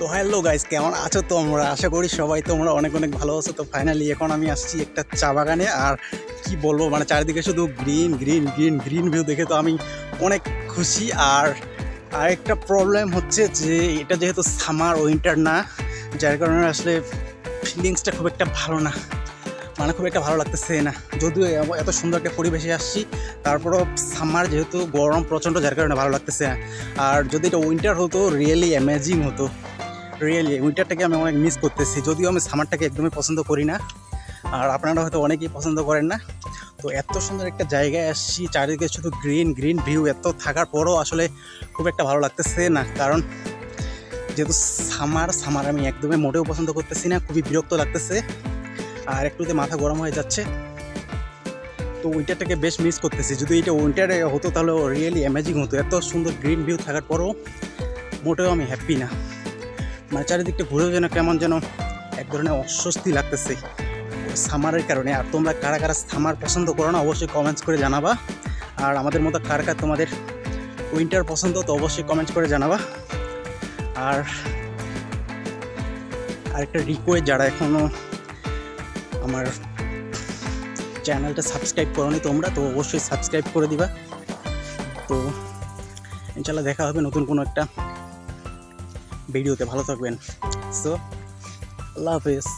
তো hello guys, কেমন আছো তোমরা? আশা করি সবাই তোমরা অনেক অনেক ভালো আছো। তো ফাইনালি এখন আমি আসছি একটা চা বাগানে। আর কি বলবো, মানে চারিদিকে শুধু green green green green view দেখে তো আমি অনেক খুশি। আর আরেকটা প্রবলেম হচ্ছে যে এটা যেহেতু সামার উইন্টার না, যার কারণে আসলে ফিলিংসটা খুব একটা ভালো না, মানে খুব একটা ভালো লাগতেছে না। যদিও এত সুন্দর একটা পরিবেশে আসছি, তারপরও সামার যেহেতু গরম প্রচণ্ড, যার কারণে ভালো লাগতেছে না। আর যদি এটা উইন্টার হতো রিয়েলি অ্যামেজিং হতো। রিয়েলি উইন্টারটাকে আমি অনেক মিস করতেছি, যদিও আমি সামারটাকে একদমই পছন্দ করি না, আর আপনারা হয়তো অনেকেই পছন্দ করেন না। তো এত সুন্দর একটা জায়গায় আসছি, চারিদিকে শুধু গ্রিন গ্রিন ভিউ, এত থাকার পরও আসলে খুব একটা ভালো লাগতেছে না। কারণ যেহেতু সামার আমি একদমই মোটেও পছন্দ করতেছি না, খুবই বিরক্ত লাগতেছে আর একটুতে মাথা গরম হয়ে যাচ্ছে। তো উইন্টারটাকে বেশ মিস করতেছি। যদি এটা উইন্টারে হতো তাহলে রিয়েলি অ্যামেজিং হতো। এত সুন্দর গ্রিন ভিউ থাকার পরও মোটেও আমি হ্যাপি না, মানে চারিদিকটা ঘুরেও যেন কেমন যেন এক ধরনের অস্বস্তি লাগতেছে সামারের কারণে। আর তোমরা কারা কারা সামার পছন্দ করো না অবশ্যই কমেন্টস করে জানাবা। আর আমাদের মতো কার কার তোমাদের উইন্টার পছন্দ তো অবশ্যই কমেন্টস করে জানাবা। আর আরেকটা রিকোয়েস্ট, যারা এখনও আমার চ্যানেলটা সাবস্ক্রাইব করোনি তোমরা, তো অবশ্যই সাবস্ক্রাইব করে দিবা। তো ইনশাল্লাহ দেখা হবে নতুন কোনো একটা ভিডিওতে। ভালো থাকবেন। সো আল্লাহ হাফেজ।